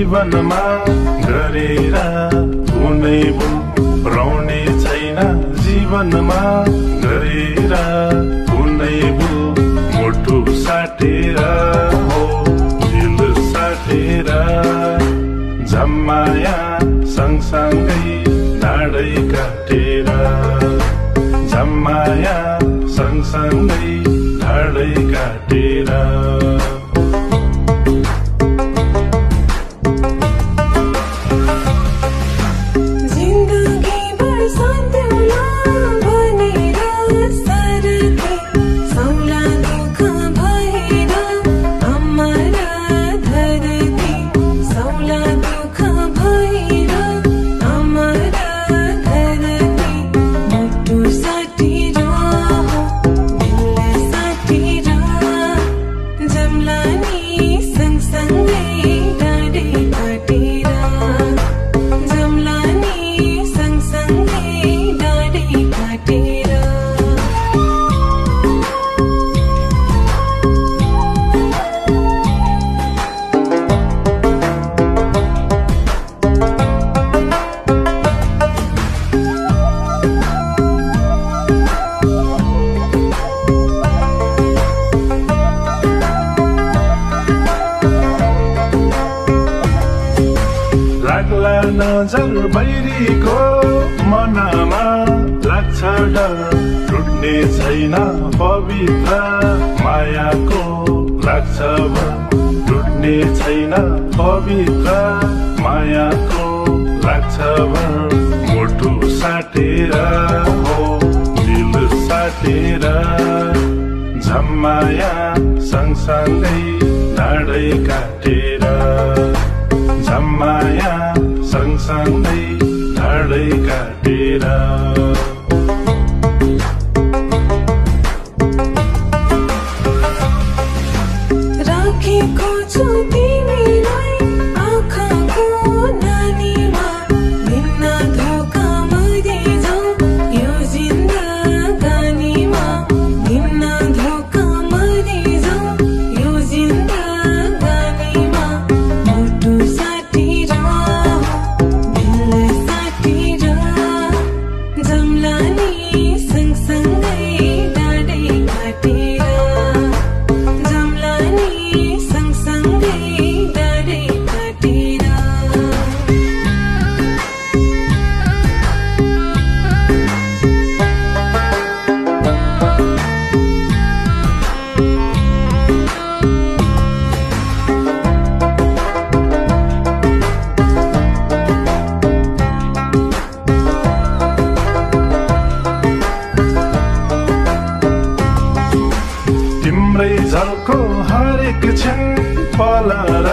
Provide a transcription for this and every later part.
जीवनमा गरेर कुनै भुल रहने छैन जीवनमा गरेर कुनै भुल मुटु साटेर हो दिल साटेर जम्माया सँगसँगै ढाडै काटेर जम्माया सँगसँगै ढाडै काटेर नजर बैरीको मनमा लाग्छ डर टुट्ने छैन पवित्र मायाको लाग्छ टुट्ने छैन पवित्र मायाको लाग्छ मुटु साटेर हो दिल साटेर जम्माया सँगसँगै ढाडै काटेर जम्माया सँगसँगै ढाडै काटेर राखेको छु तिमीलाई आँखाको नानीमा भिन्न धोका मरिजाऊ यो जिन्दगानीमा भिन्न धोका मरिजाऊ यो जिन्दगानीमा मुटु साटेर दिल साटेर जम्ला नि सँगसँगै ढाडै काटेर जम्ला नि सँगसँगै ढाडै काटेर तिम्रै झल्को हरेक क्षण पल र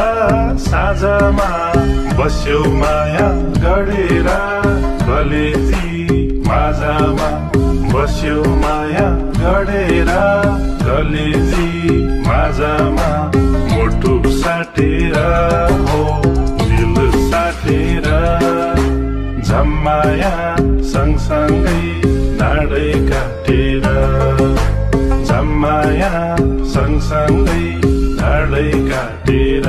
साँझमा बस्यो माया गढेर कलेजी माझमा बस्यो माया गढेर कलेजी माझमा मुटु साटेर हो दिल साटेर जम्माया सँगसँगै ढाडै काटेर जम्माया सँगसँगै ढाडै काटेर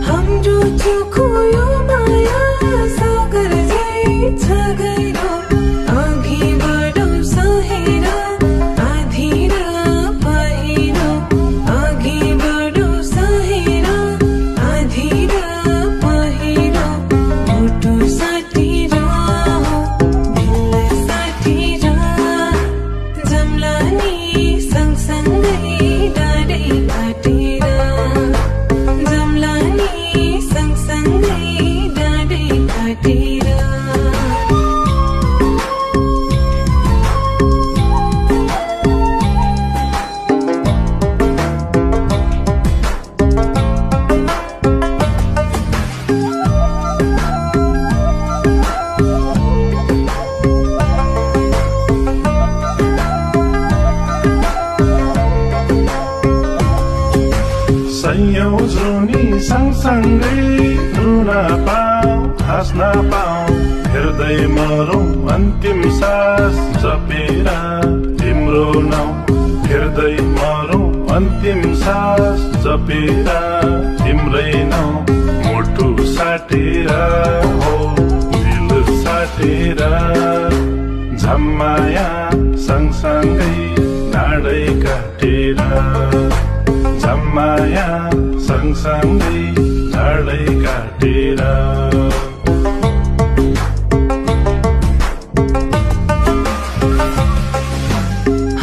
हाम्रो चोखो यो माया सागर झै छ गहिरो अघि बढौँ सहेर आधी र पहिरो अघि बढौँ सहेर आधी र पहिरो मुटु साटेर दिल साटेर जम्ला नि सँगसँगै ढाडै काटेर जम्ला नि सँगसँगै ढाडै काटेर सयौं जुनी सँगसँगै रुन पाऊ हाँस्न पाऊ हेर्दै मरौं अन्तिम सास जपेर तिम्रो नाउँ हेर्दै मरौं अन्तिम सास जपेर तिम्रै नाउँ मुटु साटेर हो दिल साटेर झम्माया सँगसँगै नाडै काटेर झम्माया सँगसँगै नाडै काटेर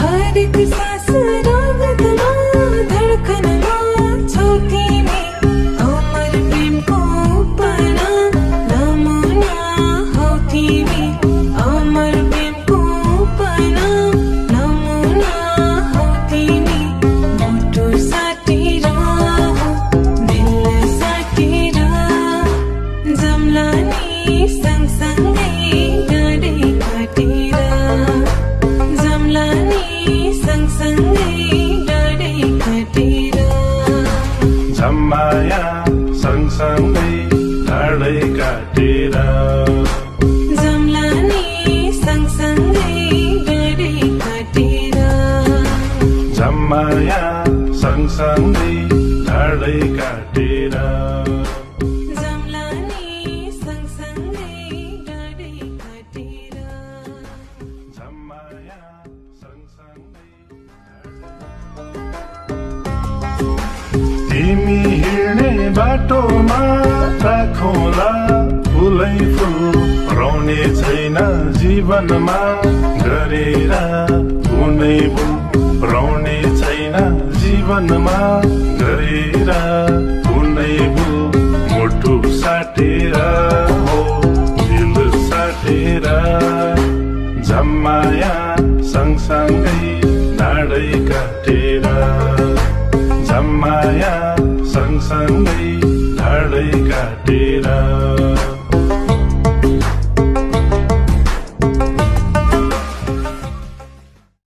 हरेक सास रगतमा धड्कनमा छौ तिमी अमर प्रेमको उपना नमुना हौ तिमी अमर प्रेमको उपना नमुना हौ तिमी मुटु साटेर दिल साटेर जम्ला नि सँगसँगै डाँडै काटेर जम्ला नि सँगसँगै डाँडै काटेर झम्माया सँगसँगै डाँडै काटेर जम्ला नि सँगसँगै डाँडै काटेर झम्माया सँगसँगै डाँडै काटेर जम्ला नि सँगसँगै डाँडै काटेर झम्माया सँगसँगै तिमी हिँड्ने बाटोमा राखौँला फुलै फुल रहने छैन जीवनमा गरेर कुनै भुल रहने छैन जीवनमा गरेर कुनै भुल मुटु साटेर हो दिल साटेर झम्माया सँगसँगै नाडै काटेर झम्माया सँगसँगै